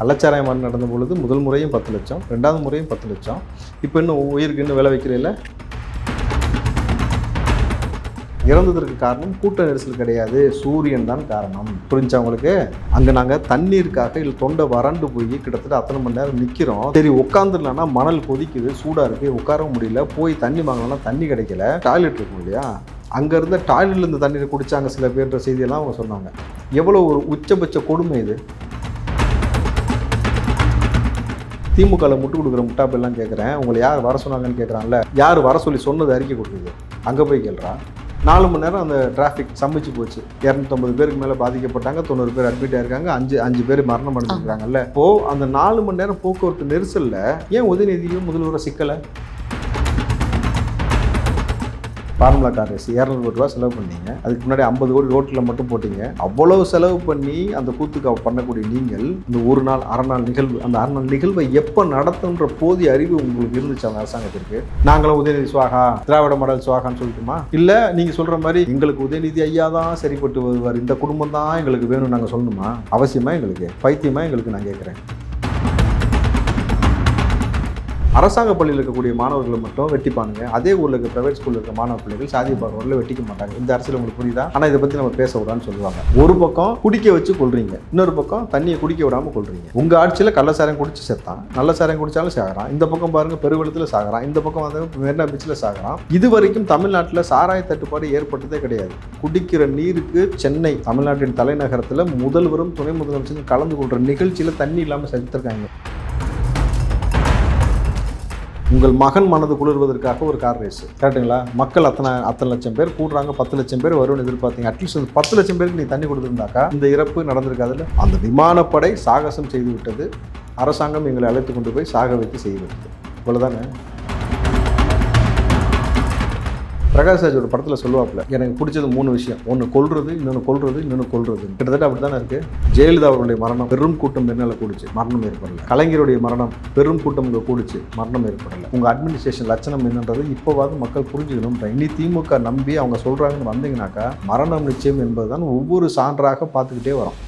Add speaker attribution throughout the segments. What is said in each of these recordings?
Speaker 1: கள்ளச்சாராயம் நடந்த பொழுது முதல் முறையும் 10 லட்சம், ரெண்டாவது முறையும் 10 லட்சம். இப்போ இன்னும் உயிருக்கு இன்னும் விலை வைக்கிறீல்ல. இறந்ததற்கு காரணம் கூட்ட நெரிசல் கிடையாது, சூரியன் தான் காரணம். புரிஞ்சா உங்களுக்கு? அங்கே நாங்கள் தண்ணீருக்காக இல்லை தொண்டை வறண்டு போய் கிட்டத்தட்ட அத்தனை மணி நேரம் நிற்கிறோம். சரி உட்காந்துடலான்னா மணல் கொதிக்குது, சூடாக இருக்குது, உட்காரவும் முடியல. போய் தண்ணி வாங்கலாம்னா தண்ணி கிடைக்கல. டாய்லெட் இருக்கும் இல்லையா, அங்கே இருந்த டாய்லெட்டில் இருந்த தண்ணீரை குடித்தாங்க சில பேர்ன்ற செய்தியெல்லாம் அவங்க சொன்னாங்க. எவ்வளோ ஒரு உச்சபட்ச கொடுமை இது. திமுகவில் முட்டு கொடுக்குற முட்டாப்பெல்லாம் கேட்குறேன், உங்களை யார் வர சொன்னாங்கன்னு கேட்குறாங்கல்ல, யார் வர சொல்லி சொன்னது அறிக்கை கொடுக்குது, அங்கே போய் கேள்றா. 4 மணி நேரம் அந்த டிராஃபிக் சமைச்சு போச்சு. 250 பேருக்கு மேலே பாதிக்கப்பட்டாங்க, 90 பேர் அட்மிட் ஆயிருக்காங்க, 5 பேர் மரணம் அடைஞ்சிருக்காங்கல்ல. இப்போது அந்த 4 மணி நேரம் போக்குவரத்து நெரிசலில் ஏன் உதயநிதியும் முதல்வரை சிக்கலை? ஃபார்முலா கார் ரேஸ் 200 கோடி ரூபா செலவு பண்ணீங்க, அதுக்கு முன்னாடி 50 கோடி ரோட்டில் மட்டும் போட்டிங்க. அவ்வளவு செலவு பண்ணி அந்த கூத்துக்கு பண்ணக்கூடிய நீங்கள் இந்த ஒரு நாள் அரை நாள் நிகழ்வு, அந்த அரை நாள் நிகழ்வை எப்போ நடத்துன்ற போதிய அறிவு உங்களுக்கு இருந்துச்சு அந்த அரசாங்கத்திற்கு? நாங்களும் உதயநிதி சுவாகா, திராவிட மாடல் சுவாகான்னு சொல்லிட்டுமா? இல்லை நீங்கள் சொல்கிற மாதிரி எங்களுக்கு உதயநிதி ஐயா தான் சரிப்பட்டு வருவார், இந்த குடும்பம் தான் எங்களுக்கு வேணும்னு நாங்கள் சொல்லணுமா? அவசியமா எங்களுக்கு? பைத்தியமா எங்களுக்கு? நான் கேட்குறேன். அரசாங்க பள்ளியில் இருக்கக்கூடிய மாணவர்களை மட்டும் வெட்டிப்பானுங்க, அதே ஊரில் இருக்க ப்ரைவேட் ஸ்கூலில் இருக்க மாணவ பிள்ளைகள் சாதிய பார்வையில் வெட்டிக்க மாட்டாங்க. இந்த அரசியல் உங்களுக்கு புரியுதா? ஆனால் இதை பற்றி நம்ம பேச விடான்னு சொல்லுவாங்க. ஒரு பக்கம் குடிக்க வச்சு கொள்றீங்க, இன்னொரு பக்கம் தண்ணியை குடிக்க விடாமல் கொள்றீங்க. உங்கள் ஆட்சியில் கள்ளச்சாராயம் குடிச்சு செத்தான், நல்ல சாராயம் குடிச்சாலும் சாகிறான். இந்த பக்கம் பாருங்கள் பெருவெளத்தில் சாகிறான், இந்த பக்கம் வந்து மெரினா பீச்சில் சாகிறான். இது வரைக்கும் தமிழ்நாட்டில் சாராய தட்டுப்பாடு ஏற்பட்டதே கிடையாது. குடிக்கிற நீருக்கு சென்னை தமிழ்நாட்டின் தலைநகரத்தில் முதல்வரும் துணை முதலமைச்சரும் கலந்து கொள்கிற நிகழ்ச்சியில் தண்ணி இல்லாமல் செலுத்திருக்காங்க. உங்கள் மகன் மனது குளிர்வதற்காக ஒரு கார் ரேஸ், கரெக்டுங்களா? மக்கள் அத்தனை லட்சம் பேர் கூடுறாங்க, 10 லட்சம் பேர் வரும்னு எதிர்பார்த்தீங்க. அட்லீஸ்ட் அந்த 10 லட்சம் பேருக்கு நீ தண்ணி கொடுத்துருந்தாக்கா இந்த இறப்பு நடந்திருக்காதுல்ல. அந்த விமானப்படை சாகசம் செய்து விட்டது, அரசாங்கம் எங்களை அழைத்து கொண்டு போய் சாக வைத்து செய்துவிட்டது. இவ்வளோதானே. பிரகாஷ் ராஜோட படத்தில் சொல்லுவாப்புல, எனக்கு பிடிச்சது 3 விஷயம், ஒன்று கொல்றது, இன்னொன்று கொல்றது, இன்னொன்று கொல்றது. கிட்டத்தட்ட அப்படி தானே இருக்குது. ஜெயலலிதா அவருடைய மரணம் பெரும் கூட்டம் மெரினால கூடிச்சு, மரணம் ஏற்படலை. கலைஞருடைய மரணம் பெரும் கூட்டம் இங்கே கூடிச்சு, மரணம் ஏற்படலை. உங்கள் அட்மினிஸ்ட்ரேஷன் லட்சணம் என்னன்றது இப்போவாது மக்கள் புரிஞ்சுக்கணும். இனி திமுக நம்பி அவங்க சொல்கிறாங்கன்னு வந்தீங்கன்னாக்கா மரணம் நிச்சயம் என்பது தான் ஒவ்வொரு சான்றாக பார்த்துக்கிட்டே வரோம்.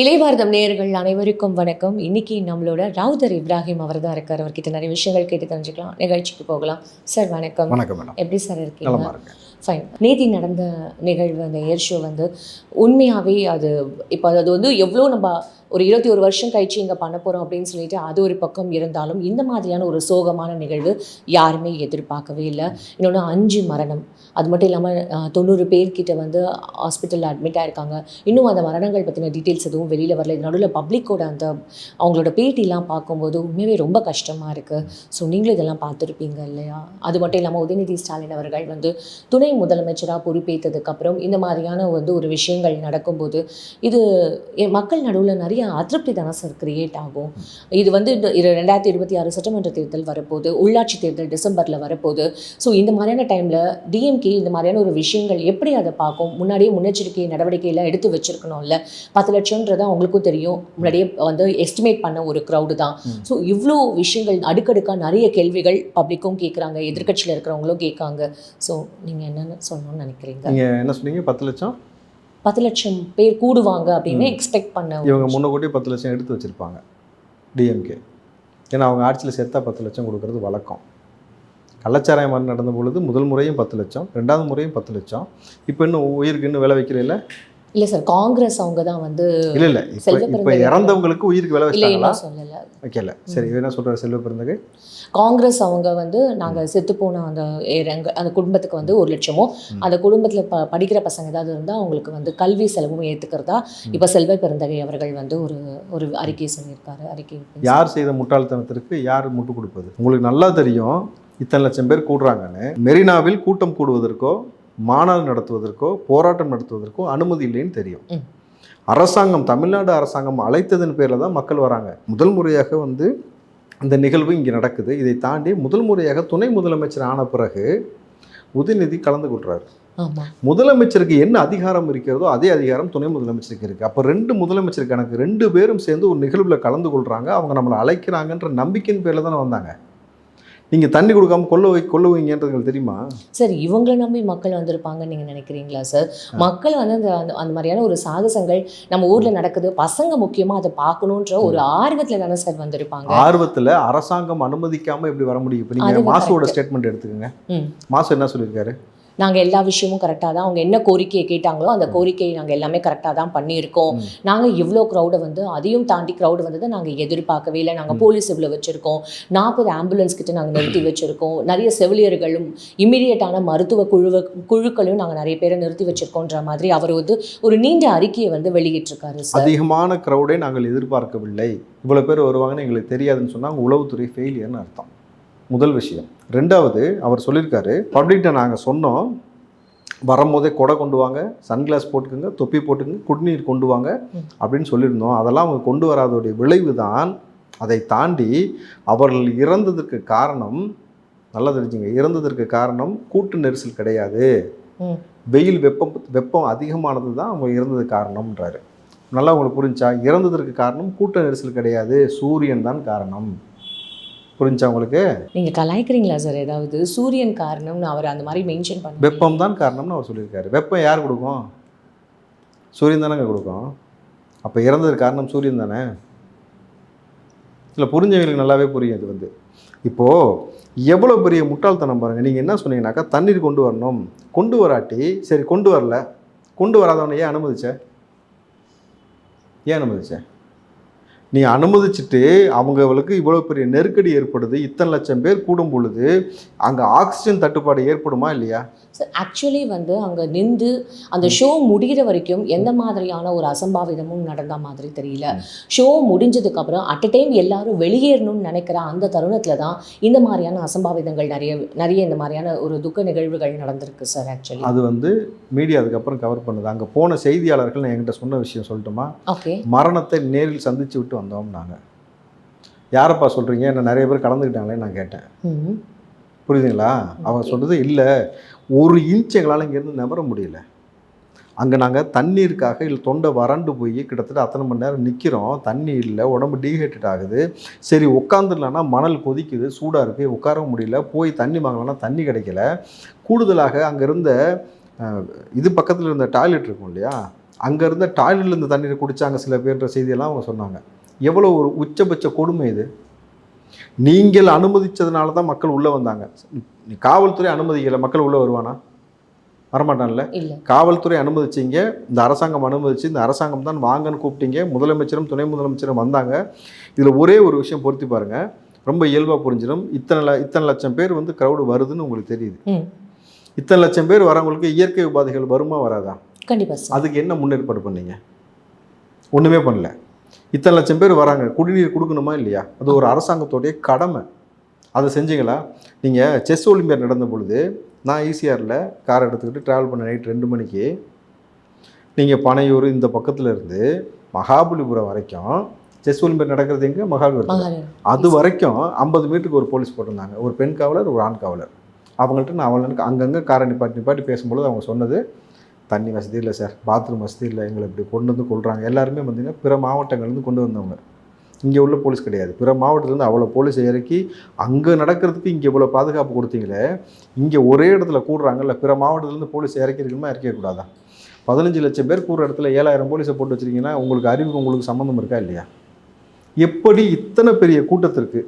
Speaker 2: இளையபாரதம் நேயர்கள் அனைவருக்கும் வணக்கம். இன்னைக்கு நம்மளோட ராவுதர் இப்ராஹிம் அவர் தான் இருக்கார். அவர்கிட்ட நிறைய விஷயங்கள் கேட்டு தெரிஞ்சுக்கலாம். நிகழ்ச்சிக்கு போகலாம். சார் வணக்கம்.
Speaker 1: வணக்கம் மேடம்.
Speaker 2: எப்படி சார் இருக்கீங்க? ஃபைன். நேத்தி நடந்த நிகழ்வு, அந்த ஏர் ஷோ வந்து உண்மையாகவே அது இப்போ அது வந்து எவ்வளோ நம்ம ஒரு 21 வருஷம் கழிச்சு இங்கே பண்ண போகிறோம் அப்படின்னு சொல்லிட்டு அது ஒரு பக்கம் இருந்தாலும் இந்த மாதிரியான ஒரு சோகமான நிகழ்வு யாருமே எதிர்பார்க்கவே இல்லை. இன்னொன்று 5 மரணம், அது மட்டும் இல்லாமல் 90 பேர்கிட்ட வந்து ஹாஸ்பிட்டலில் அட்மிட் ஆகிருக்காங்க. இன்னும் அந்த மரணங்கள் பற்றின டீட்டெயில்ஸ் எதுவும் வெளியில் வரல. இது நடுவில் பப்ளிக்கோட அந்த அவங்களோட பேட்டிலாம் பார்க்கும்போது உண்மையாகவே ரொம்ப கஷ்டமாக இருக்குது. ஸோ நீங்களும் இதெல்லாம் பார்த்துருப்பீங்க இல்லையா? அது மட்டும் இல்லாமல் உதயநிதி ஸ்டாலின் அவர்கள் வந்து துணை முதலமைச்சராக பொறுப்பேற்றதுக்கப்புறம் இந்த மாதிரியான வந்து ஒரு விஷயங்கள் நடக்கும்போது இது மக்கள் நடுவில் நிறைய அதிருப்தி தானே சார் கிரியேட் ஆகும். இது வந்து இந்த 2026 சட்டமன்ற தேர்தல் வரப்போகுது, உள்ளாட்சி தேர்தல் டிசம்பரில் வரப்போகுது. ஸோ இந்த மாதிரியான டைமில் டிஎம்கே இந்த மாதிரியான ஒரு விஷயங்கள் எப்படி அதை பார்க்கும்? முன்னாடியே முன்னெச்சரிக்கை நடவடிக்கையெல்லாம் எடுத்து வச்சுருக்கணும்ல. 10 லட்சம்ன்றது அவங்களுக்கும் தெரியும், முன்னாடியே வந்து எஸ்டிமேட் பண்ண ஒரு க்ரௌடு தான். ஸோ இவ்வளோ விஷயங்கள் அடுக்கடுக்காக நிறைய கேள்விகள் பப்ளிக்கும் கேட்குறாங்க, எதிர்கட்சியில் இருக்கிறவங்களும் கேட்காங்க. ஸோ நீங்கள் என்னென்னு சொல்லணும்னு நினைக்கிறீங்க?
Speaker 1: நீங்கள் என்ன சொன்னீங்க? 10 லட்சம்
Speaker 2: 10 லட்சம் பேர் கூடுவாங்க அப்படின்னு எக்ஸ்பெக்ட் பண்ண.
Speaker 1: இவங்க முன்னக்கூட்டி 10 லட்சம் எடுத்து வச்சுருப்பாங்க டிஎம்கே. ஏன்னா அவங்க ஆட்சியில் சேர்த்தா 10 லட்சம் கொடுக்கறது வழக்கம். கள்ளச்சாராயம் நடந்த பொழுது முதல் முறையும் 10 லட்சம், ரெண்டாவது முறையும் 10 லட்சம். இப்போ இன்னும் உயிருக்கு இன்னும் விலை வைக்கிறீல்ல. இல்லை
Speaker 2: சார், காங்கிரஸ் அவங்க தான் வந்து
Speaker 1: இல்லை இப்போ இறந்தவங்களுக்கு உயிருக்கு விலை வச்சாங்களா?
Speaker 2: சொல்லலை.
Speaker 1: வைக்கல. சரி, என்ன சொல்கிறார் செல்வ பிறந்தகை?
Speaker 2: காங்கிரஸ் அவங்க வந்து நாங்கள் செத்து போன அந்த குடும்பத்துக்கு வந்து 1 லட்சமும், அந்த குடும்பத்தில் படிக்கிற பசங்க ஏதாவது இருந்தால் அவங்களுக்கு வந்து கல்வி செலவும் ஏற்றுக்கிறதா இப்போ செல்வ பிறந்தகை அவர்கள் வந்து ஒரு அறிக்கை சொல்லியிருக்காரு. அறிக்கை
Speaker 1: யார் செய்த முட்டாள்தனத்திற்கு யார் முட்டு கொடுப்பது? உங்களுக்கு நல்லா தெரியும், இத்தனை லட்சம் பேர் கூடுறாங்கன்னு. மெரினாவில் கூட்டம் கூடுவதற்கோ மாநாடு நடத்துவதற்கோ போராட்டம் நடத்துவதற்கோ அனுமதி இல்லைன்னு தெரியும். அரசாங்கம், தமிழ்நாடு அரசாங்கம் அழைத்ததன் பேரில் தான் மக்கள் வராங்க. முதல் முறையாக வந்து இந்த நிகழ்வு இங்கே நடக்குது. இதை தாண்டி முதல் முறையாக துணை முதலமைச்சர் ஆன பிறகு உதயநிதி கலந்து கொள்கிறார். முதலமைச்சருக்கு என்ன அதிகாரம் இருக்கிறதோ அதே அதிகாரம் துணை முதலமைச்சருக்கு இருக்குது. அப்போ 2 முதலமைச்சர் கணக்கு, 2 பேரும் சேர்ந்து ஒரு நிகழ்வில் கலந்து கொள்கிறாங்க. அவங்க நம்மளை அழைக்கிறாங்கன்ற நம்பிக்கையின் பேரில் தானே வந்தாங்க. நீங்கள் தண்ணி கொடுக்காம கொல்லுவீங்கன்றது உங்களுக்கு தெரியுமா?
Speaker 2: சார் இவங்களை நம்பி மக்கள் வந்திருப்பாங்கன்னு நீங்கள் நினைக்கிறீங்களா சார்? மக்கள் வந்து அந்த மாதிரியான ஒரு சாகசங்கள் நம்ம ஊரில் நடக்குது, பசங்க முக்கியமாக அதை பார்க்கணுன்ற ஒரு ஆர்வத்தில் தானே சார் வந்திருப்பாங்க.
Speaker 1: ஆர்வத்தில் அரசாங்கம் அனுமதிக்காமல் எப்படி வர முடியும்? இப்போ நீங்கள் மாசுவோட ஸ்டேட்மெண்ட் எடுத்துக்கோங்க. மாசு என்ன சொல்லியிருக்காரு?
Speaker 2: நாங்கள் எல்லா விஷயமும் கரெக்டாக தான், அவங்க என்ன கோரிக்கையை கேட்டாங்களோ அந்த கோரிக்கையை நாங்கள் எல்லாமே கரெக்டாக தான் பண்ணியிருக்கோம். நாங்கள் இவ்வளோ க்ரௌடை வந்து அதையும் தாண்டி க்ரௌடு வந்ததை நாங்கள் எதிர்பார்க்கவே இல்லை. நாங்கள் போலீஸ் இவ்வளோ வச்சுருக்கோம், 40 ஆம்புலன்ஸ் கிட்ட நாங்கள் நிறுத்தி வச்சுருக்கோம், நிறைய செவிலியர்களும் இம்மிடியட்டான மருத்துவ குழுக்களையும் நாங்கள் நிறைய பேரை நிறுத்தி வச்சுருக்கோன்ற மாதிரி அவர் வந்து ஒரு நீண்ட அறிக்கையை வந்து வெளியிட்டிருக்காரு சார்.
Speaker 1: அதிகமான க்ரௌடை நாங்கள் எதிர்பார்க்கவில்லை, இவ்வளோ பேர் வருவாங்கன்னு எங்களுக்கு தெரியாதுன்னு சொன்னால் அவங்க உளவுத்துறை ஃபெயிலியர்னு அர்த்தம். முதல் விஷயம். ரெண்டாவது, அவர் சொல்லியிருக்காரு, பப்ளிக்கிட்ட நாங்கள் சொன்னோம் வரும்போதே கொடை கொண்டு வாங்க, சன்கிளாஸ் போட்டுக்குங்க, தொப்பி போட்டுக்குங்க, குடிநீர் கொண்டு வாங்க அப்படின்னு சொல்லியிருந்தோம். அதெல்லாம் அவங்க கொண்டு வராதோடைய விளைவு தான். அதை தாண்டி அவர்கள் இறந்ததற்கு காரணம், நல்லா தெரிஞ்சுங்க, இறந்ததற்கு காரணம் கூட்டு நெரிசல் கிடையாது, வெயில் வெப்பம் அதிகமானது தான் அவங்க இறந்தது காரணம்ன்றாரு. நல்லா உங்களுக்கு புரிஞ்சா? இறந்ததற்கு காரணம் கூட்ட நெரிசல் கிடையாது, சூரியன் தான் காரணம். புரிஞ்சா உங்களுக்கு?
Speaker 2: நீங்கள் கலாய்க்கிறீங்களா சார்? ஏதாவது சூரியன் காரணம்னு அவர் அந்த மாதிரி மென்ஷன் பண்ணி,
Speaker 1: வெப்பம் தான் காரணம்னு அவர் சொல்லியிருக்காரு. வெப்பம் யார் கொடுக்கும்? சூரியன் தானேங்க கொடுக்கும். அப்போ இறந்ததுக்கு காரணம் சூரியன் தானே. இல்லை, புரிஞ்சவங்களுக்கு நல்லாவே புரியும். இது வந்து இப்போது எவ்வளோ பெரிய முட்டாள்தனம் பாருங்கள். நீங்கள் என்ன சொன்னீங்கன்னாக்கா தண்ணீர் கொண்டு வரணும், கொண்டு வராட்டி சரி, கொண்டு வரல, கொண்டு வராதவனை ஏன் அனுமதிச்ச? ஏன் அனுமதிச்ச? நீ அனுமதிச்சுட்டு அவங்களுக்கு இவ்வளோ பெரிய நெருக்கடி ஏற்படுது, இத்தனை லட்சம் பேர் கூடும் பொழுது அங்கே ஆக்சிஜன் தட்டுப்பாடு ஏற்படுமா இல்லையா?
Speaker 2: சார் ஆக்சுவலி வந்து அங்கே நின்று அந்த ஷோ முடிகிற வரைக்கும் எந்த மாதிரியான ஒரு அசம்பாவிதமும் நடந்த மாதிரி தெரியல. ஷோ முடிஞ்சதுக்கப்புறம் அட் அ டைம் எல்லாரும் வெளியேறணும்னு நினைக்கிற அந்த தருணத்தில் தான் இந்த மாதிரியான அசம்பாவிதங்கள் நிறைய இந்த மாதிரியான ஒரு துக்க நிகழ்வுகள் நடந்திருக்கு சார். ஆக்சுவலி அது
Speaker 1: வந்து மீடியா அதுக்கப்புறம் கவர் பண்ணுது. அங்கே போன செய்தியாளர்கள் நான் என்கிட்ட சொன்ன விஷயம் சொல்லட்டுமா?
Speaker 2: ஓகே.
Speaker 1: மரணத்தை நேரில் சந்திச்சு விட்டு வந்தோம் நாங்கள். யாரப்பா சொல்கிறீங்க, என்ன நிறைய பேர் கலந்துக்கிட்டாங்களே நான் கேட்டேன். புரியுதுங்களா? அவங்க சொல்கிறது இல்லை, 1 இன்ச் எங்களால் இங்கேருந்து நகர முடியல. அங்கே நாங்கள் தண்ணீருக்காக இல்லை தொண்டை வறண்டு போய் கிட்டத்தட்ட அத்தனை மணி நேரம் நிற்கிறோம், தண்ணி இல்லை, உடம்பு டீஹைட்ரேட் ஆகுது. சரி உட்காந்துடலான்னா மணல் கொதிக்குது, சூடாக இருக்குது, உட்கார முடியல. போய் தண்ணி வாங்கலான்னா தண்ணி கிடைக்கல. கூடுதலாக அங்கே இருந்த இது பக்கத்தில் இருந்த டாய்லெட் இருக்கும் இல்லையா, அங்கே இருந்த டாய்லெட்டில் இருந்த தண்ணீரை குடித்தாங்க சில பேர்ன்ற செய்தியெல்லாம் அவங்க சொன்னாங்க. எவ்வளோ ஒரு உச்சபட்ச கொடுமை இது! நீங்கள் அனுமதிச்சதுனால தான் மக்கள் உள்ளே வந்தாங்க. நீ காவல்துறை அனுமதிக்கலை, மக்கள் உள்ளே வருவானா? வரமாட்டான்ல. காவல்துறை அனுமதிச்சிங்க, இந்த அரசாங்கம் அனுமதிச்சு, இந்த அரசாங்கம் தான் வாங்கன்னு கூப்பிட்டீங்க, முதலமைச்சரும் துணை முதலமைச்சரும் வந்தாங்க. இதில் ஒரே ஒரு விஷயம் பொருத்தி பாருங்கள், ரொம்ப இயல்பாக புரிஞ்சிடும். இத்தனை லட்சம் பேர் வந்து க்ரௌடு வருதுன்னு உங்களுக்கு தெரியுது. இத்தனை லட்சம் பேர் வரவங்களுக்கு இயற்கை உபாதைகள் வருமா வராதா?
Speaker 2: கண்டிப்பாக.
Speaker 1: அதுக்கு என்ன முன்னேற்பாடு பண்ணீங்க? ஒன்றுமே பண்ணல. இத்தனை லட்சம் பேர் வராங்க, குடிநீர் கொடுக்கணுமா இல்லையா? அது ஒரு அரசாங்கத்தோடைய கடமை. அதை செஞ்சீங்களா? நீங்கள் செஸ் ஒலிம்பியாட் நடந்த பொழுது நான் ஈசிஆரில் கார் எடுத்துக்கிட்டு ட்ராவல் பண்ண நைட் 2 மணிக்கு, நீங்கள் பனையூர் இந்த பக்கத்தில் இருந்து மகாபலிபுரம் வரைக்கும் செஸ் ஒலிம்பியாட் நடக்கிறது எங்கே? மகாபலிபுரம். அது வரைக்கும் 50 மீட்டருக்கு ஒரு போலீஸ் போட்டிருந்தாங்க, ஒரு பெண் காவலர், ஒரு ஆண் காவலர். அவங்கள்ட்ட நான் அவங்களுக்கு அங்கங்கே காரை நிப்பாட்டி பேசும்பொழுது அவங்க சொன்னது, தண்ணி வசதி இல்லை சார், பாத்ரூம் வசதி இல்லை, எங்களை இப்படி கொண்டு வந்து கொள்கிறாங்க. எல்லாருமே பார்த்திங்கன்னா பிற மாவட்டங்கள்லேருந்து கொண்டு வந்தவங்க, இங்கே உள்ள போலீஸ் கிடையாது. பிற மாவட்டத்துலேருந்து அவ்வளோ போலீஸ் இறக்கி அங்கே நடக்கிறதுக்கு இங்கே இவ்வளோ பாதுகாப்பு கொடுத்தீங்களே, இங்கே ஒரே இடத்துல கூடுறாங்கல்ல, பிற மாவட்டத்துலேருந்து போலீஸ் இறக்கிருக்கணுமா இறக்கக்கூடாதா? 15 லட்சம் பேர் கூடுற இடத்துல 7000 போலீஸை போட்டு வச்சுருக்கீங்கன்னா உங்களுக்கு அறிவுக்கு உங்களுக்கு சம்மந்தம் இருக்கா இல்லையா? எப்படி இத்தனை பெரிய கூட்டத்திற்கு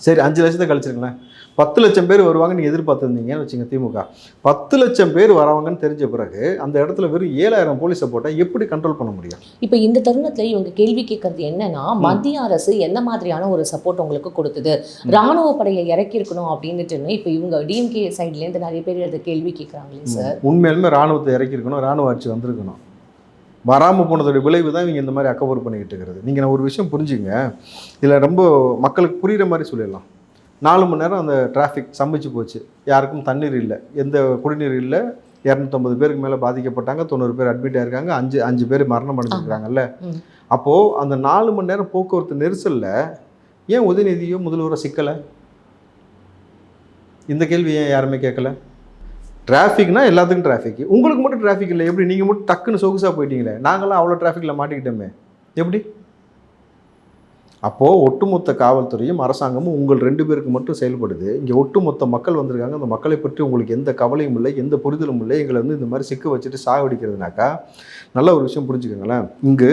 Speaker 1: சரி 5 லட்சத்தை கழிச்சிருங்களேன், 10 லட்சம் பேர் வருவாங்கன்னு நீங்கள் எதிர்பார்த்துருந்தீங்கன்னு வச்சுங்க. திமுக 10 லட்சம் பேர் வரவாங்கன்னு தெரிஞ்ச பிறகு அந்த இடத்துல வெறும் 7000 போலீஸை போட்டால் எப்படி கண்ட்ரோல் பண்ண முடியும்?
Speaker 2: இப்போ இந்த தருணத்தில் இவங்க கேள்வி கேட்கறது என்னன்னா, மத்திய அரசு எந்த மாதிரியான ஒரு சப்போர்ட் உங்களுக்கு கொடுத்தது, ராணுவ படையை இறக்கிருக்கணும் அப்படின்ட்டு இப்போ இவங்க டிஎம்கே சைட்லேருந்து நிறைய பேர் அதை கேள்வி கேட்குறாங்களே சார்.
Speaker 1: உண்மையிலுமே ராணுவத்தை இறக்கிருக்கணும், ராணுவ ஆட்சி வந்திருக்கணும். வராமல் போனதோடைய விளைவு தான் இவங்க இந்த மாதிரி அக்கவர் பண்ணிக்கிட்டு இருக்கிறது. நீங்கள் நான் ஒரு விஷயம் புரிஞ்சுங்க, இதில் ரொம்ப மக்களுக்கு புரிகிற மாதிரி சொல்லிடலாம். 4 மணி நேரம் அந்த டிராஃபிக் சமைச்சு போச்சு, யாருக்கும் தண்ணீர் இல்லை, எந்த குடிநீர் இல்லை, 250 பேருக்கு மேலே பாதிக்கப்பட்டாங்க, 90 பேர் அட்மிட் ஆகிருக்காங்க, 5 பேர் மரணம் அடைஞ்சிருக்காங்கல்ல. அப்போது அந்த 4 மணி நேரம் போக்குவரத்து நெரிசலில் ஏன் உதயநிதியோ முதல்வரோ சிக்கலை? இந்த கேள்வி ஏன் யாருமே கேட்கல? டிராஃபிக்னா எல்லாத்துக்கும் டிராஃபிக், உங்களுக்கு மட்டும் டிராஃபிக் இல்லை எப்படி? நீங்கள் மட்டும் டக்குன்னு சொகுசாக போயிட்டீங்களே, நாங்களாம் அவ்வளோ டிராஃபிக்கில் மாட்டிக்கிட்டோமே எப்படி? அப்போது ஒட்டுமொத்த காவல்துறையும் அரசாங்கமும் உங்கள் 2 பேருக்கு மட்டும் செயல்படுது. இங்கே ஒட்டுமொத்த மக்கள் வந்திருக்காங்க. அந்த மக்களை பற்றி உங்களுக்கு எந்த கவலையும் இல்லை, எந்த புரிதலும் இல்லை. எங்களை வந்து இந்த மாதிரி சிக்க வச்சுட்டு சாகடிக்கிறதுனாக்கா நல்ல ஒரு விஷயம் புரிஞ்சுக்கோங்களேன். இங்கு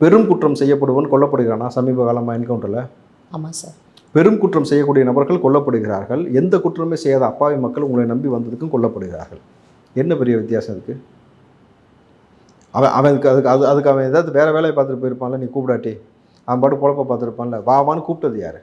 Speaker 1: பெரும் குற்றம் செய்யப்படுவன் கொல்லப்படுகிறானா சமீப காலமாக என்கவுண்டரில்?
Speaker 2: ஆமாம் சார்.
Speaker 1: பெரும் குற்றம் செய்யக்கூடிய நபர்கள் கொல்லப்படுகிறார்கள். எந்த குற்றமே செய்யாத அப்பாவி மக்கள் உங்களை நம்பி வந்ததுக்கும் கொல்லப்படுகிறார்கள். என்ன பெரிய வித்தியாசம் இருக்குது? அவனுக்கு அதுக்கு அவன் ஏதாவது வேறு வேலையை பார்த்துட்டு போயிருப்பான்ல, நீ கூப்பிடாட்டி அவன் பாட்டு பொழப்ப பார்த்துருப்பான்ல. வான்னு கூப்பிட்டது யார்?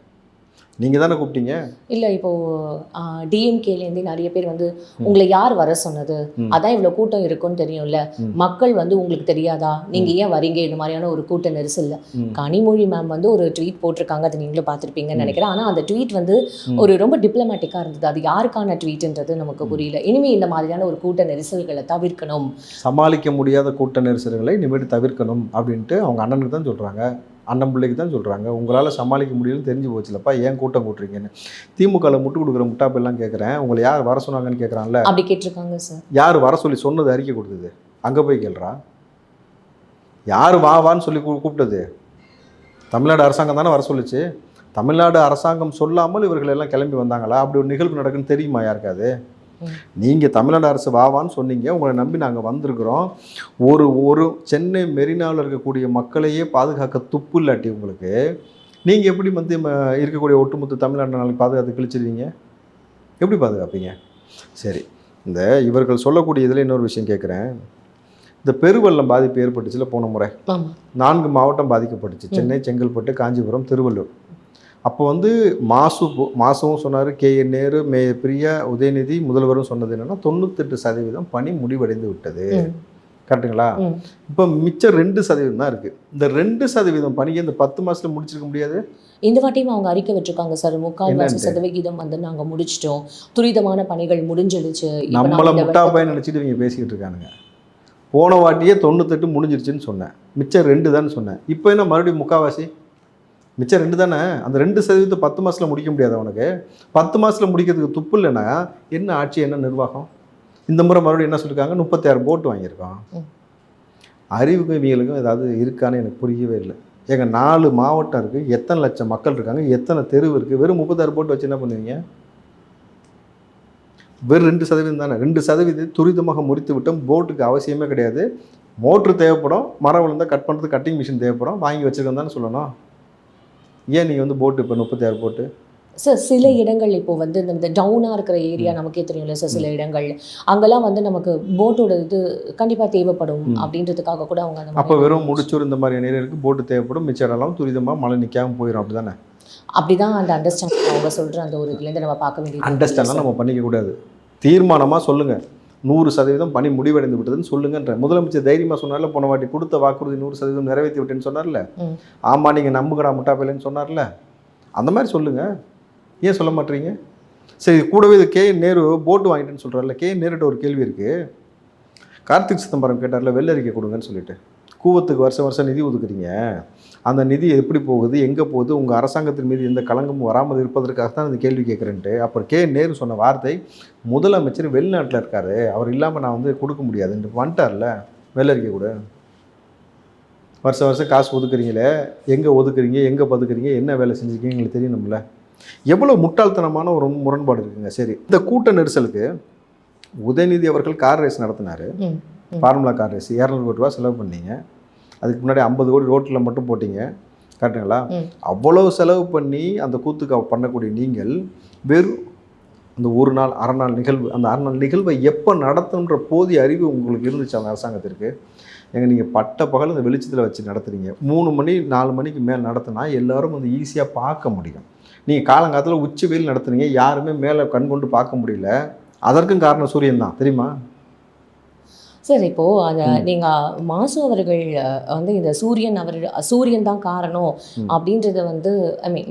Speaker 1: நீங்கள் தானே கூப்பிட்டீங்க.
Speaker 2: இல்லை இப்போது டிஎம்கேலேருந்து நிறைய பேர் வந்து உங்களை யார் வர சொன்னது, அதான் இவ்வளோ கூட்டம் இருக்குன்னு தெரியும்ல, மக்கள் வந்து உங்களுக்கு தெரியாதா, நீங்கள் ஏன் வரீங்க, இந்த மாதிரியான ஒரு கூட்ட நெரிசல்ல. கனிமொழி மேம் வந்து ஒரு ட்வீட் போட்டிருக்காங்க, அதை நீங்களும் பார்த்துருப்பீங்கன்னு நினைக்கிறேன். ஆனால் அந்த ட்வீட் வந்து ஒரு ரொம்ப டிப்ளமேட்டிக்காக இருந்தது. அது யாருக்கான ட்வீட்ன்றது நமக்கு புரியல. இனிமேல் இந்த மாதிரியான ஒரு கூட்ட நெரிசல்களை தவிர்க்கணும்,
Speaker 1: சமாளிக்க முடியாத கூட்ட நெரிசல்களை இனிமேல் தவிர்க்கணும் அப்படின்ட்டு அவங்க அண்ணனுக்கு தான் சொல்கிறாங்க, அண்ணன் பிள்ளைக்கு தான் சொல்கிறாங்க. உங்களால் சமாளிக்க முடியலன்னு தெரிஞ்சு போச்சுலப்பா, ஏன் கூட்டம் கூட்டுறீங்கன்னு. திமுகவில் முட்டு கொடுக்குற முட்டாப்பெல்லாம் கேட்குறேன், உங்களை யார் வர சொன்னாங்கன்னு கேட்குறான்ல,
Speaker 2: அப்படி கேட்டிருக்காங்க சார்.
Speaker 1: யார் வர சொல்லி சொன்னது, அறிக்கை கொடுத்தது? அங்கே போய் கேள்றா, யார் வான்னு சொல்லி கூப்பிட்டது? தமிழ்நாடு அரசாங்கம் தானே வர சொல்லிச்சு. தமிழ்நாடு அரசாங்கம் சொல்லாமல் இவர்கள் எல்லாம் கிளம்பி வந்தாங்களா? அப்படி ஒரு நிகழ்வு நடக்குன்னு தெரியுமா யாருக்காது? நீங்கள் தமிழ்நாடு அரசு வாவான்னு சொன்னீங்க, உங்களை நம்பி நாங்கள் வந்திருக்கிறோம். ஒரு சென்னை மெரினாவில் இருக்கக்கூடிய மக்களையே பாதுகாக்க துப்பு இல்லாட்டி உங்களுக்கு, நீங்கள் எப்படி வந்து இருக்கக்கூடிய ஒட்டுமொத்த தமிழ்நாடு நாளைக்கு பாதுகாத்து கிழிச்சிருவீங்க? எப்படி பாதுகாப்பீங்க? சரி, இந்த இவர்கள் சொல்லக்கூடிய இதில் இன்னொரு விஷயம் கேட்குறேன். இந்த பெருவெள்ளம் பாதிப்பு ஏற்பட்டுச்சுல போன முறை, 4 மாவட்டம் பாதிக்கப்பட்டுச்சு. சென்னை, செங்கல்பட்டு, காஞ்சிபுரம், திருவள்ளூர். அப்போ வந்து மாசுவும் சொன்னார், KN நேரு, பிரியா, உதயநிதி, முதல்வரும் சொன்னது என்னென்னா 98% பணி முடிவடைந்து விட்டது. கரெக்டுங்களா? இப்போ மிச்சம் 2% தான் இருக்குது. இந்த 2% பணியை இந்த 10 மாதத்தில் முடிச்சிருக்க முடியாது.
Speaker 2: இந்த வாட்டியும் அவங்க அறிக்கை வச்சிருக்காங்க சார், 43% வந்து நாங்கள் முடிச்சிட்டோம், துரிதமான பணிகள் முடிஞ்சிடுச்சு.
Speaker 1: நம்மளை முட்டா பையன் நினச்சிட்டு இவங்க பேசிக்கிட்டு இருக்கானுங்க. போன வாட்டியே 98 முடிஞ்சிருச்சுன்னு சொன்னேன், மிச்சம் 2 தான் சொன்னேன். இப்போ என்ன மறுபடியும் முக்கால்வாசி? மிச்சம் 2 தானே. அந்த 2% 10 மாதத்தில் முடிக்க முடியாது அவனுக்கு. 10 மாதத்தில் முடிக்கிறதுக்கு துப்பு இல்லைன்னா என்ன ஆட்சி, என்ன நிர்வாகம்? இந்த முறை மறுபடியும் என்ன சொல்லியிருக்காங்க, 36 போட்டு வாங்கியிருக்கோம். அறிவுக்கும் இவங்களுக்கும் ஏதாவது இருக்கான்னு எனக்கு புரியவே இல்லை. ஏங்க 4 மாவட்டம் இருக்குது, எத்தனை லட்சம் மக்கள் இருக்காங்க, எத்தனை தெருவு இருக்குது, வெறும் 36 போட்டு வச்சு என்ன பண்ணுவீங்க? வெறும் 2% தானே. 2% துரிதமாக முடித்து விட்டோம். போட்டுக்கு அவசியமே கிடையாது. மோட்ரு தேவைப்படும், மரம் விழுந்தால் கட் பண்ணுறதுக்கு கட்டிங் மிஷின் தேவைப்படும், வாங்கி வச்சுருக்கோம் தானே சொல்லணும். ஏன் நீங்கள் வந்து போட்டு இப்போ 36 போட்டு?
Speaker 2: சார் சில இடங்கள் இப்போ வந்து இந்த டவுனாக இருக்கிற ஏரியா நமக்கே தெரியும்ல சார், சில இடங்கள் அங்கெல்லாம் வந்து நமக்கு போட்டோட இது கண்டிப்பாக தேவைப்படும் அப்படின்றதுக்காக கூட அவங்க
Speaker 1: அப்போ வெறும் முடிச்சூர் இந்த மாதிரி ஏரியாவுக்கு போட்டு தேவைப்படும், மிச்சம் இடம்லாம் துரிதமாக மழை நிற்காமல் போயிடும். அப்படி தானே?
Speaker 2: அப்படி தான் அந்த அண்டர்ஸ்டாண்டிங் அவங்க சொல்கிற அந்த ஒரு இதுலேருந்து நம்ம பார்க்க வேண்டியது.
Speaker 1: அண்டர்ஸ்டாண்ட்லாம் நம்ம பண்ணிக்கக்கூடாது. தீர்மானமாக சொல்லுங்கள், 100% பணி முடிவடைந்து விட்டதுன்னு சொல்லுங்கன்ற. முதலமைச்சர் தைரியமாக சொன்னார்ல, போன வாட்டி கொடுத்த வாக்குறுதி 100% நிறைவேற்றி விட்டேன்னு சொன்னார்ல. ஆமாம், நீங்கள் நம்புகடா முட்டாப்பையிலன்னு சொன்னார்ல. அந்த மாதிரி சொல்லுங்கள். ஏன் சொல்ல மாட்டீங்க? சரி, கூடவே இது KN நேரு போட்டு வாங்கிட்டேன்னு சொல்கிறார்ல. KN நேருகிட்ட ஒரு கேள்வி இருக்குது. கார்த்திக் சிதம்பரம் கேட்டார்ல, வெள்ளரிக்கை கொடுங்கன்னு சொல்லிட்டு. கூவத்துக்கு வருஷம் நிதி ஒதுக்குறீங்க, அந்த நிதி எப்படி போகுது, எங்கே போகுது, உங்கள் அரசாங்கத்தின் மீது எந்த களங்கமும் வராமல் இருப்பதற்காக தான் இந்த கேள்வி கேட்குறேன்ட்டு. அப்புறம் KN நேரு சொன்ன வார்த்தை, முதலமைச்சர் வெளிநாட்டில் இருக்கார், அவர் இல்லாமல் நான் வந்து கொடுக்க முடியாதுன்ட்டு வந்துட்டார்ல. வெள்ளரிக்கை கூட வருஷம் காசு ஒதுக்குறீங்களே, எங்கே ஒதுக்குறீங்க, எங்கே பதுக்குறீங்க, என்ன வேலை செஞ்சுருக்கீங்க எங்களுக்கு தெரியணும்ல. எவ்வளோ முட்டாள்தனமான ஒரு முரண்பாடு இருக்குங்க. சரி, இந்த கூட்ட நெரிசலுக்கு உதயநிதி அவர்கள் கார் ரேஸ் நடத்தினார், ஃபார்முலா கார் ரேஸ். 200 கோடி ரூபா செலவு பண்ணீங்க. அதுக்கு முன்னாடி 50 கோடி ரோட்டில் மட்டும் போட்டிங்க. கரெக்டுங்களா? அவ்வளோ செலவு பண்ணி அந்த கூத்துக்கு பண்ணக்கூடிய நீங்கள் வெறும் அந்த ஒரு நாள் அரை நாள் நிகழ்வு, அந்த அரை நாள் நிகழ்வை எப்போ நடத்தணுன்ற போதிய அறிவு உங்களுக்கு இருந்துச்சு அந்த அரசாங்கத்திற்கு? நீங்கள் பட்ட பகல் அந்த வெளிச்சத்தில் வச்சு நடத்துகிறீங்க. 3 மணி 4 மணிக்கு மேலே நடத்தினா எல்லோரும் வந்து ஈஸியாக பார்க்க முடியும். நீங்கள் காலங்காலத்தில் உச்சி வெயில் நடத்துனீங்க, யாருமே மேலே கண் கொண்டு பார்க்க முடியல. அதற்கும் காரணம் சூரியன் தான், தெரியுமா?
Speaker 2: சார் இப்போது அதை நீங்கள் மாசு அவர்கள் வந்து இந்த சூரியன் தான் காரணம் அப்படின்றத வந்து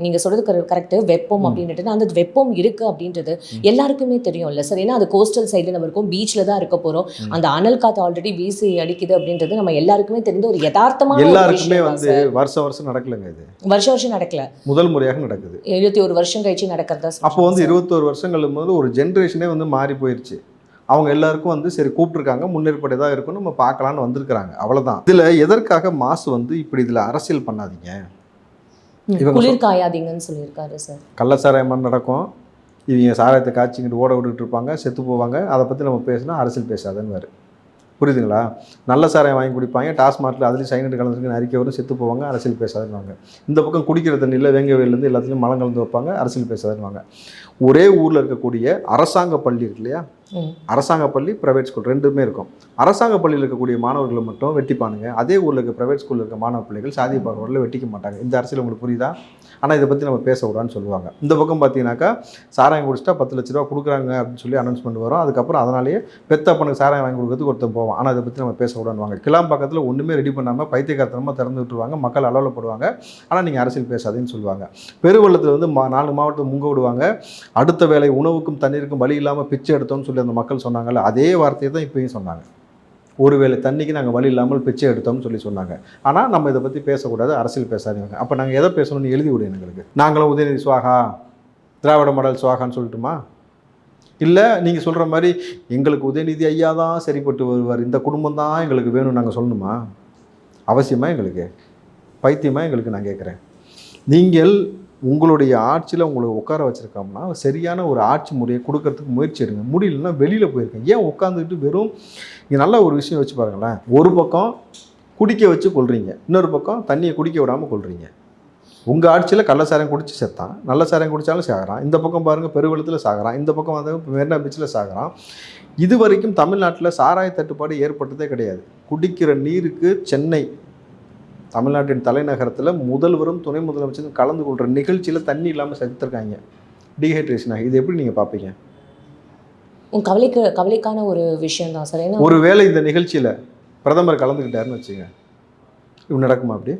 Speaker 2: நீங்கள் சொல்கிறது கரெக்டு. வெப்பம் அப்படின்ட்டு அந்த வெப்பம் இருக்குது அப்படின்றது எல்லாருக்குமே தெரியும்ல சார். ஏன்னா அது கோஸ்டல் சைடில் நம்ம இருக்கோம், பீச்சில் தான் இருக்க போகிறோம். அந்த அனல் காற்று ஆல்ரெடி வீசி அடிக்குது அப்படின்றது நம்ம எல்லாருக்குமே தெரிஞ்ச ஒரு யதார்த்தமான
Speaker 1: எல்லாருக்குமே வந்து வருஷம் நடக்கலைங்க. இது வருஷம் நடக்கல, முதல் முறையாக நடக்குது.
Speaker 2: 21 வருஷம் கழிச்சு நடக்கிறதா.
Speaker 1: அப்போ வந்து 21 வருஷங்கள் போது ஒரு ஜென்ரேஷனே வந்து மாறி போயிடுச்சு. அவங்க எல்லாருக்கும் வந்து சரி கூப்பிட்டுருக்காங்க, முன்னேற்பாடு தான் இருக்கும், நம்ம பார்க்கலான்னு வந்திருக்கிறாங்க, அவ்வளோதான். இதில் எதற்காக மாசு வந்து இப்படி இதில் அரசியல் பண்ணாதீங்க.
Speaker 2: குளிர் காயாதீங்கன்னு சொல்லியிருக்காரு சார்.
Speaker 1: கள்ளச்சாராயம் நடக்கும், இவங்க சாராயத்தை காய்ச்சிக்கிட்டு ஓட விட்டுட்டு இருப்பாங்க, செத்து போவாங்க, அதை பற்றி நம்ம பேசினா அரசியல் பேசாதுன்னு. புரியுதுங்களா? நல்ல சாராயம் வாங்கி குடிப்பாங்க, டாஸ்மார்க்கில் அதுலேயும் சைனட் கலந்துருக்கு அறிக்கை வரும், செத்து போவாங்க, அரசியல் பேசாதுன்னு. இந்த பக்கம் குடிக்கிற தண்ணியில் வேங்கவேலேருந்து எல்லாத்துலேயும் மலம் கலந்து வைப்பாங்க, அரசியல் பேசாதுன்னு. ஒரே ஊரில் இருக்கக்கூடிய அரசாங்க பள்ளி இருக்கு இல்லையா, அரசாங்க பள்ளி ப்ரைவேட் ஸ்கூல் ரெண்டுமே இருக்கும். அரசாங்க பள்ளியில் இருக்கக்கூடிய மாணவர்களை மட்டும் வெட்டிப்பானுங்க, அதே ஊரில் இருக்க ப்ரைவேட் ஸ்கூலில் இருக்க மாணவ பிள்ளைகள் சாதிய பாகுபாடில் வெட்டிக்க மாட்டாங்க. இந்த அரசியல் உங்களுக்கு புரியுதா? ஆனால் இதை பற்றி நம்ம பேசக்கூடாதுன்னு சொல்லுவாங்க. இந்த பக்கம் பார்த்தீங்கன்னாக்கா சாராயம் குடிச்சிட்டா 10 லட்ச ரூபா கொடுக்குறாங்க அப்படின்னு சொல்லி அனௌன்ஸ்மெண்ட் வரும். அதுக்கப்புறம் அதனாலேயே பெத்தப்பனுக்கு சாராயம் வாங்கி கொடுக்கறதுக்கு ஒருத்தன் போவான். ஆனால் இதை பற்றி நம்ம பேசக்கூடாதுவாங்க. கிளாம்பாக்கத்தில் ஒன்றுமே ரெடி பண்ணாமல் பைத்தியக்காரத்தனமாக திறந்து விட்டுருவாங்க, மக்கள் அலவலப்படுவாங்க. ஆனால் நீங்கள் அரசியல் பேசாதேன்னு சொல்லுவாங்க. பெருவெள்ளத்தில் வந்து 4 மாவட்டத்தை முங்க விடுவாங்க. அடுத்த வேளை உணவுக்கும் தண்ணீருக்கும் வழி இல்லாமல் பிச்சை எடுத்தோம்னு சொல்லி அந்த மக்கள் சொன்னாங்கல்ல, அதே வார்த்தையை தான் இப்பயும் சொன்னாங்க. ஒருவேளை தண்ணிக்கு நாங்கள் வழி இல்லாமல் பிச்சை எடுத்தோம்னு சொல்லி சொன்னாங்க. ஆனால் நம்ம இதை பற்றி பேசக்கூடாது, அரசியல் பேசாதீங்க. அப்போ நாங்கள் எதை பேசணும்னு எழுதி விடு எங்களுக்கு. நாங்களும் உதயநிதி சுவாகா, திராவிட மாடல் சுவாகான்னு சொல்லட்டுமா? இல்லை நீங்கள் சொல்கிற மாதிரி எங்களுக்கு உதயநிதி ஐயா தான் சரிப்பட்டு வருவார், இந்த குடும்பம் தான் எங்களுக்கு வேணும்னு நாங்கள் சொல்லணுமா? அவசியமாக எங்களுக்கு பைத்தியமாக எங்களுக்கு நான் கேட்குறேன். நீங்கள் உங்களுடைய ஆட்சியில் உங்களை உட்கார வச்சுருக்கோம்னா சரியான ஒரு ஆட்சி முறையை கொடுக்கறதுக்கு முயற்சி எடுங்க. முடியலன்னா வெளியில் போயிருக்கேன். ஏன் உட்காந்துக்கிட்டு வெறும் இங்கே நல்ல ஒரு விஷயம் வச்சு பாருங்களேன். ஒரு பக்கம் குடிக்க வச்சு கொள்றீங்க, இன்னொரு பக்கம் தண்ணியை குடிக்க விடாமல் கொள்றீங்க. உங்கள் ஆட்சியில் கள்ள சாராயம் குடித்து செத்தான், நல்ல சாராயம் குடித்தாலும் சாகிறான். இந்த பக்கம் பாருங்கள் பெருவெள்ளத்தில் சாகிறான், இந்த பக்கம் வந்து மெரினா பீச்சில் சாகிறான். இது வரைக்கும் தமிழ்நாட்டில் சாராய தட்டுப்பாடு ஏற்பட்டதே கிடையாது. குடிக்கிற நீருக்கு சென்னை தமிழ்நாட்டின் தலைநகரத்தில் முதல்வரும் துணை முதலமைச்சரும் கலந்து கொள்கிற நிகழ்ச்சியில் தண்ணி இல்லாமல் செத்துருக்காங்க, டீஹைட்ரேஷனாக. இது எப்படி நீங்கள் பார்ப்பீங்க?
Speaker 2: கவலைக்கான ஒரு விஷயம் தான் சார். ஏன்னா
Speaker 1: ஒருவேளை இந்த நிகழ்ச்சியில் பிரதமர் கலந்துக்கிட்டாருன்னு வச்சுங்க, இப்படி நடக்குமா? அப்படி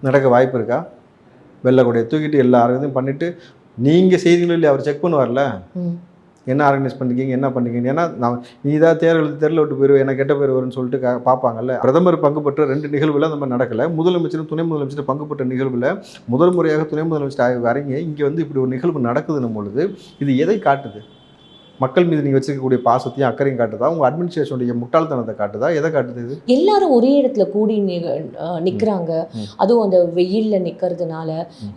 Speaker 1: நடக்க வாய்ப்பு இருக்கா? வெள்ளை கொடையை தூக்கிட்டு எல்லா ஆரோக்கியத்தையும் பண்ணிவிட்டு நீங்கள் செய்திகளும் இல்லை, அவர் செக் பண்ணுவார்ல, என்ன ஆர்கனைஸ் பண்ணிக்கிங்க, என்ன பண்ணிக்கிங்க. ஏன்னா நீ தான் தேர்தல் விட்டு போயிடுவேன், என்ன கெட்ட பேர் வரும்னு சொல்லிட்டு பார்ப்பாங்கல்ல. பிரதமர் பங்கு பெற்ற 2 நிகழ்வில் அந்த மாதிரி நடக்கலை. முதலமைச்சரும் துணை முதலமைச்சரும் பங்கு பெற்ற நிகழ்வில் முதல் முறையாக துணை முதலமைச்சர் வரீங்க, இங்கே வந்து இப்படி ஒரு நிகழ்வு நடக்குதுன்னும் பொழுது இது எதை காட்டுது? மக்கள் மீது நீங்கள் வச்சிருக்கக்கூடிய பாசத்தையும் அக்கறையும் காட்டுதா? உங்கள் அட்மினிஸ்ட்ரேஷனுடைய முட்டாள்தனத்தை காட்டுதா? எதை காட்டுது? இது
Speaker 2: எல்லாரும் ஒரே இடத்துல கூடி நிற்கிறாங்க, அதுவும் அந்த வெயிலில் நிற்கிறதுனால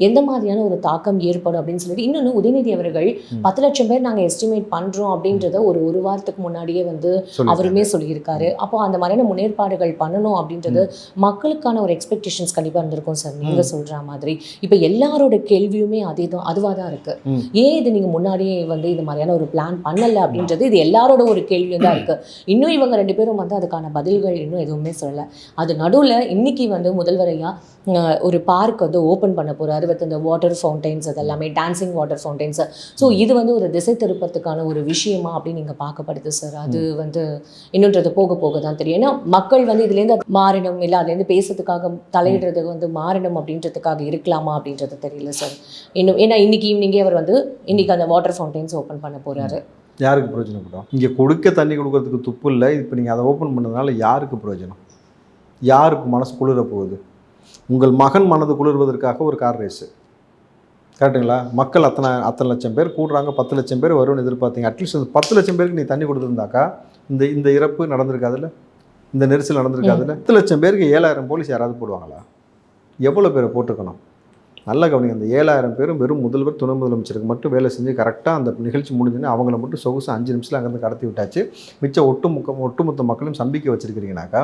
Speaker 2: எந்த மாதிரியான ஒரு தாக்கம் ஏற்படும் அப்படின்னு சொல்லிட்டு. இன்னொன்று, உதயநிதி அவர்கள் 10 லட்சம் பேர் நாங்கள் எஸ்டிமேட் பண்ணுறோம் அப்படின்றத ஒரு வாரத்துக்கு முன்னாடியே வந்து அவருமே சொல்லியிருக்காரு. அப்போ அந்த மாதிரியான முன்னேற்பாடுகள் பண்ணணும் அப்படின்றது மக்களுக்கான ஒரு எக்ஸ்பெக்டேஷன்ஸ் கண்டிப்பாக இருந்திருக்கும் சார். நீங்கள் சொல்கிற மாதிரி இப்போ எல்லாரோட கேள்வியுமே அதுவாக தான் இருக்குது. ஏன் இது நீங்கள் முன்னாடியே வந்து இது மாதிரியான ஒரு பிளான் பண்ணல அப்படின்றது இது எல்லாரோட ஒரு கேள்வியும் தான் இருக்கு. இன்னும் இவங்க 2 பேரும் வந்து அதுக்கான பதில்கள் இன்னும் எதுவுமே சொல்லலை. அது நடுவில் இன்னைக்கு வந்து முதல்வரையா ஒரு பார்க் வந்து ஓப்பன் பண்ண போறாரு வித் இந்த வாட்டர் ஃபவுண்டைன்ஸ், அது எல்லாமே டான்சிங் வாட்டர் ஃபவுண்டைன்ஸ். ஸோ இது வந்து ஒரு திசை திருப்பத்துக்கான ஒரு விஷயமா அப்படின்னு நீங்கள் பார்க்கப்படுது சார். அது வந்து இன்னொன்றது போக போக தான் தெரியும். ஏன்னா மக்கள் வந்து இதுலேருந்து மாறணும், இல்லை அதுலேருந்து பேசுறதுக்காக தலையிடுறது வந்து மாறணும் அப்படின்றதுக்காக இருக்கலாமா அப்படின்றது தெரியல சார். இன்னும் ஏன்னா இன்னைக்கு ஈவினிங்கே அவர் வந்து இன்னைக்கு அந்த வாட்டர் ஃபவுண்டைன்ஸ் ஓப்பன் பண்ண போறாரு.
Speaker 1: யாருக்கு பிரயோஜனப்படும்? இங்கே தண்ணி கொடுக்கறதுக்கு துப்பு இல்லை. இப்போ நீங்கள் அதை ஓப்பன் பண்ணதுனால யாருக்கு பிரயோஜனம்? யாருக்கு மனசு குளிர போகுது? உங்கள் மகன் மனது குளிர்வதற்காக ஒரு கார் ரேஸு, கரெக்டுங்களா? மக்கள் அத்தனை லட்சம் பேர் கூடுறாங்க, 10 லட்சம் பேர் வரும்னு எதிர்பார்த்தீங்க. அட்லீஸ்ட் அந்த 10 லட்சம் பேருக்கு நீ தண்ணி கொடுத்துருந்தாக்கா இந்த இறப்பு நடந்திருக்காதுல்ல, இந்த நெரிசல் நடந்திருக்காதுல்ல. 10 லட்சம் பேருக்கு 7000 போலீஸ் யாராவது போடுவாங்களா? எவ்வளோ பேரை போட்டிருக்கணும்? நல்ல கவனிங்க. அந்த 7000 பேரும் வெறும் முதல்வர் துணை முதலமைச்சருக்கு மட்டும் வேலை செஞ்சு கரெக்டாக அந்த நிகழ்ச்சி முடிஞ்சுன்னு அவங்கள மட்டும் சொகுசு 5 நிமிஷத்தில் அங்கேருந்து கடத்தி விட்டாச்சு. மிச்சம் ஒட்டுமொத்த மக்களையும் சம்பிக்க வச்சுருக்கிறீங்கனாக்கா,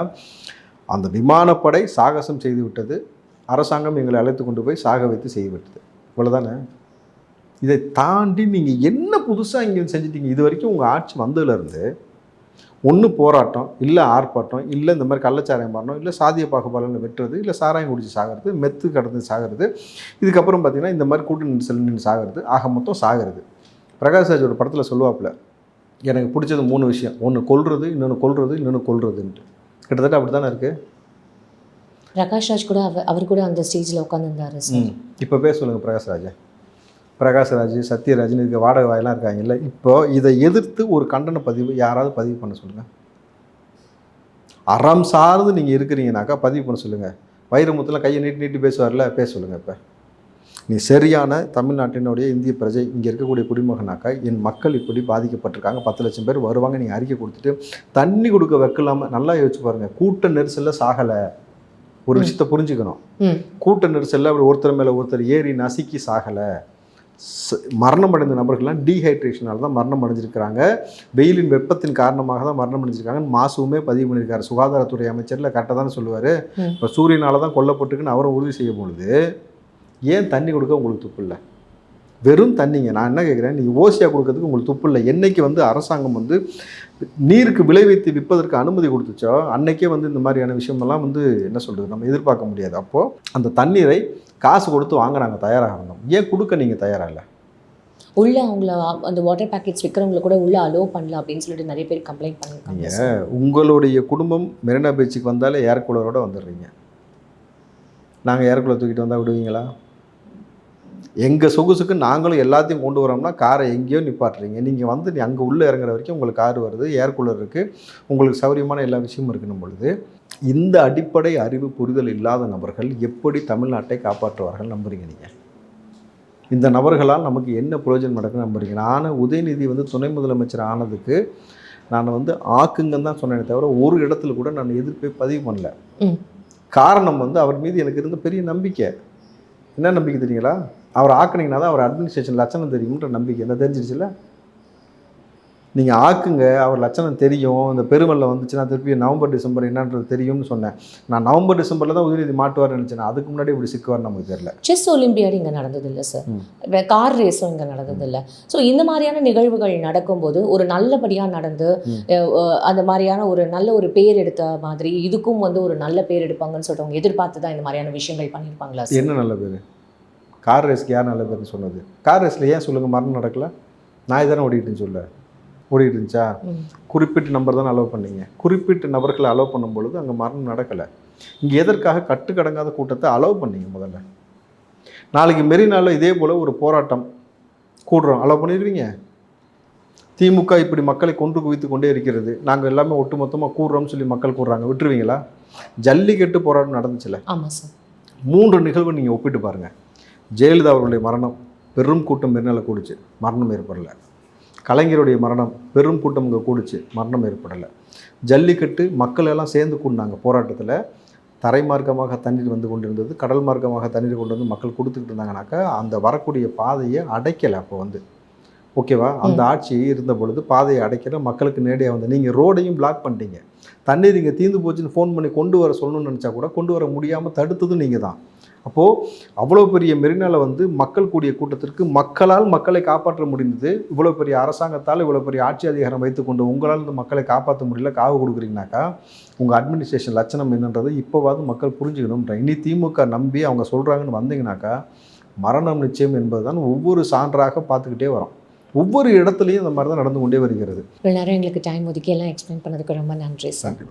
Speaker 1: அந்த விமானப்படை சாகசம் செய்து விட்டது, அரசாங்கம் எங்களை அழைத்து கொண்டு போய் சாக வைத்து செய்துவிட்டது. இவ்வளோதானே? இதை தாண்டி நீங்கள் என்ன புதுசாக இங்கே செஞ்சிட்டீங்க? இது வரைக்கும் உங்கள் ஆட்சி வந்ததுலேருந்து ஒன்று போராட்டம், இல்லை ஆர்ப்பாட்டம், இல்லை இந்த மாதிரி கள்ளச்சாராயம் பண்ணணும், இல்லை சாதிய பாகுபாடுன்னு வெட்டுறது, இல்லை சாராயம் குடிச்சு சாகிறது, மெத்து கடந்து சாகிறது, இதுக்கப்புறம் பார்த்திங்கன்னா இந்த மாதிரி கூட்டு நின்று சாகிறது, ஆக மொத்தம் சாகிறது. பிரகாஷ்ராஜோட படத்தில் சொல்லுவாப்பில், எனக்கு பிடிச்சது 3 விஷயம், ஒன்று கொல்றது, இன்னொன்று கொல்றதுன்ட்டு. கிட்டத்தட்ட அப்படி தானே இருக்குது.
Speaker 2: பிரகாஷ்ராஜ் கூட அவர் கூட அந்த ஸ்டேஜில் உட்காந்துருந்தாரு சார். இப்போ
Speaker 1: பேச சொல்லுங்கள் பிரகாஷ்ராஜ், சத்யராஜ்னு இருக்க வாடகை வாயெல்லாம் இருக்காங்கல்ல, இப்போ இதை எதிர்த்து ஒரு கண்டன பதிவு யாராவது பதிவு பண்ண சொல்லுங்கள். அறம் சார்ந்து நீங்கள் இருக்கிறீங்கனாக்கா பதிவு பண்ண சொல்லுங்கள். வைரமுத்தில் கையை நீட்டி பேசுவார்ல, பேச சொல்லுங்கள். இப்போ நீ சரியான தமிழ்நாட்டினுடைய இந்திய பிரஜை, இங்கே இருக்கக்கூடிய குடிமகனாக்கா என் மக்கள் இப்படி பாதிக்கப்பட்டிருக்காங்க, 10 லட்சம் பேர் வருவாங்க, நீங்கள் அறிக்கை கொடுத்துட்டு தண்ணி கொடுக்க வைக்கலாமல் நல்லா யோசிச்சு பாருங்கள். கூட்ட நெரிசலில் சாகலை, ஒரு விஷயத்த புரிஞ்சுக்கணும். கூட்ட நெரிசலில் அப்படி ஒருத்தர் மேலே ஒருத்தர் ஏறி நசுக்கி சாகலை. மரணம் அடைந்த நபர்கள்லாம் டீஹைட்ரேஷனால தான் மரணம் அடைஞ்சிருக்கிறாங்க, வெயிலின் வெப்பத்தின் காரணமாக தான் மரணம் அடைஞ்சிருக்காங்கன்னு மாசுவுமே பதிவு பண்ணியிருக்காரு. சுகாதாரத்துறை அமைச்சரில் கரெக்டாக தானே சொல்லுவார். இப்போ சூரியனால தான் கொல்லப்பட்டுக்குன்னு அவரை உறுதி செய்யும் பொழுது ஏன் தண்ணி கொடுக்க உங்களுக்கு துப்பு இல்லை? வெறும் தண்ணிங்க. நான் என்ன கேட்குறேன், நீங்கள் ஓசியாக கொடுக்கறதுக்கு உங்களுக்கு துப்பு இல்லை. என்றைக்கு வந்து அரசாங்கம் வந்து நீருக்கு விளை வைத்து விற்பதற்கு அனுமதி கொடுத்துச்சோ அன்னைக்கே வந்து இந்த மாதிரியான விஷயமெல்லாம் வந்து என்ன சொல்கிறது நம்ம எதிர்பார்க்க முடியாது. அப்போது அந்த தண்ணீரை காசு கொடுத்து வாங்க நாங்கள் தயாராக இருந்தோம். ஏன் கொடுக்க நீங்கள் தயாராக இல்லை?
Speaker 2: உள்ள அவங்கள அந்த வாட்டர் பேக்கெட்ஸ் விற்கிறவங்களை கூட உள்ள அலோவ் பண்ணல அப்படின்னு சொல்லிட்டு நிறைய பேர் கம்ப்ளைண்ட் பண்ணியிருக்காங்க.
Speaker 1: உங்களுடைய குடும்பம் மெரினா பீச்சுக்கு வந்தாலே ஏர் கூலரோட வந்துடுறீங்க. நாங்கள் ஏர் கூலர் தூக்கிட்டு வந்தால் விடுவீங்களா? எங்கள் சொகுசுக்கு நாங்களும் எல்லாத்தையும் கொண்டு வரோம்னா காரை எங்கேயோ நிப்பாட்டுறீங்க. நீங்கள் வந்து அங்கே உள்ளே இறங்குற வரைக்கும் உங்களுக்கு கார் வருது, ஏர் கூலர் இருக்குது, உங்களுக்கு சௌகரியமான எல்லா விஷயமும் இருக்கணும் பொழுது இந்த அடிப்படை அறிவு புரிதல் இல்லாத நபர்கள் எப்படி தமிழ்நாட்டை காப்பாற்றுவார்கள் நம்புறீங்க நீங்கள்? இந்த நபர்களால் நமக்கு என்ன பிரயோஜனம் நடக்குன்னு நம்புறீங்க? நான் உதயநிதி வந்து துணை முதலமைச்சர் ஆனதுக்கு நான் வந்து ஆக்குங்கன்னு தான் சொன்னேனே தவிர ஒரு இடத்துல கூட நான் எதிர்ப்பை பதிவு பண்ணல. காரணம் வந்து அவர் மீது எனக்கு இருந்த பெரிய நம்பிக்கை. என்ன நம்பிக்கை தெரியுங்களா? அவர் ஆக்குனீங்கன்னா தான் அவர் அட்மினிஸ்ட்ரேஷன் லட்சணம் தெரியும்ன்ற நம்பிக்கை என்ன தெரிஞ்சிருச்சுல்ல. நீங்கள் ஆக்குங்க, அவர் லட்சணம் தெரியும், இந்த பெருமல்ல வந்துச்சுன்னா திருப்பி நவம்பர் டிசம்பர் என்னன்றது தெரியும்னு சொன்னேன். நான் நவம்பர் டிசம்பரில் தான் உதயநிதி மாட்டுவார்னு நினச்சேன். அதுக்கு முன்னாடி இப்படி சிக்குவார்னு நமக்கு தெரியல.
Speaker 2: செஸ் ஒலிம்பியாடு இங்கே நடந்ததில்லை சார், கார் ரேஸும் இங்கே நடந்ததில்லை. ஸோ இந்த மாதிரியான நிகழ்வுகள் நடக்கும்போது ஒரு நல்லபடியாக நடந்து அந்த மாதிரியான ஒரு நல்ல ஒரு பேர் எடுத்த மாதிரி இதுக்கும் வந்து ஒரு நல்ல பேர் எடுப்பாங்கன்னு சொல்கிறவங்க எதிர்பார்த்து தான் இந்த மாதிரியான விஷயங்கள் பண்ணியிருப்பாங்களா?
Speaker 1: என்ன நல்ல பேர்? கார் ரேஸ்க்கு யார் நல்ல பேர்னு சொன்னது? கார் ரேஸில் ஏன் சொல்லுங்கள் மரணம் நடக்கலை? நான் இதானே ஓடிக்கிட்டுன்னு சொல்ல ஓடிட்டு இருந்துச்சா? குறிப்பிட்ட நம்பர் தான் அலோவ் பண்ணீங்க. குறிப்பிட்ட நபர்களை அலோவ் பண்ணும் பொழுது அங்கே மரணம் நடக்கலை. இங்கே எதற்காக கட்டுக்கடங்காத கூட்டத்தை அலோவ் பண்ணீங்க? முதல்ல நாளைக்கு மெரினாவில் இதே போல் ஒரு போராட்டம் கூடுறோம், அலோவ் பண்ணிடுவீங்க? திமுக இப்படி மக்களை கொன்று குவித்து கொண்டே இருக்கிறது, நாங்கள் எல்லாமே ஒட்டுமொத்தமாக கூடுறோம்னு சொல்லி மக்கள் கூடுறாங்க, விட்டுருவீங்களா? ஜல்லிக்கட்டு போராட்டம் நடந்துச்சுல,
Speaker 2: ஆமாம் சார்.
Speaker 1: 3 நிகழ்வு நீங்கள் ஒப்பிட்டு பாருங்கள். ஜெயலலிதா அவர்களுடைய மரணம், பெரும் கூட்டம் மெரினாவில் கூடுச்சு, மரணம் ஏற்படலை. கலைஞருடைய மரணம், பெரும் கூட்டம் இங்கே கூடுச்சு, மரணம் ஏற்படலை. ஜல்லிக்கட்டு மக்கள் எல்லாம் சேர்ந்து கூடினாங்க போராட்டத்தில். தரை மார்க்கமாக தண்ணீர் வந்து கொண்டிருந்தது, கடல் மார்க்கமாக தண்ணீர் கொண்டு வந்து மக்கள் கொடுத்துக்கிட்டு இருந்தாங்கனாக்கா அந்த வரக்கூடிய பாதையை அடைக்கலை. அப்போ வந்து ஓகேவா, அந்த ஆட்சி இருந்த பொழுது பாதையை அடைக்கலை, மக்களுக்கு நேரடியாக வந்து நீங்கள் ரோடையும் பிளாக் பண்ணிட்டீங்க. தண்ணீர் இங்கே தீர்ந்து போச்சுன்னு ஃபோன் பண்ணி கொண்டு வர சொல்லணும்னு நினச்சா கூட கொண்டு வர முடியாமல் தடுத்ததும் நீங்கள் தான். அப்போது அவ்வளோ பெரிய மெரினாவில் வந்து மக்கள் கூடிய கூட்டத்திற்கு மக்களால் மக்களை காப்பாற்ற முடிந்தது. இவ்வளோ பெரிய அரசாங்கத்தால் இவ்வளோ பெரிய ஆட்சி அதிகாரம் வைத்துக்கொண்டு உங்களால் இந்த மக்களை காப்பாற்ற முடியல, காவு கொடுக்குறீங்கனாக்கா உங்கள் அட்மினிஸ்ட்ரேஷன் லட்சணம் என்னன்றது இப்போவாது மக்கள் புரிஞ்சுக்கணும்ன்ற. இனி திமுக நம்பி அவங்க சொல்கிறாங்கன்னு வந்தீங்கன்னாக்கா மரணம் நிச்சயம் என்பது தான் ஒவ்வொரு சான்றாக பார்த்துக்கிட்டே வரோம். ஒவ்வொரு இடத்துலையும் இந்த மாதிரி தான் நடந்து கொண்டே வருகிறது.
Speaker 2: இவ்வளோ நேரம் எங்களுக்கு டைம் ஒதுக்கி எல்லாம் எக்ஸ்பிளைன் பண்ணதுக்கு ரொம்ப நன்றி சார்.
Speaker 1: நன்றி.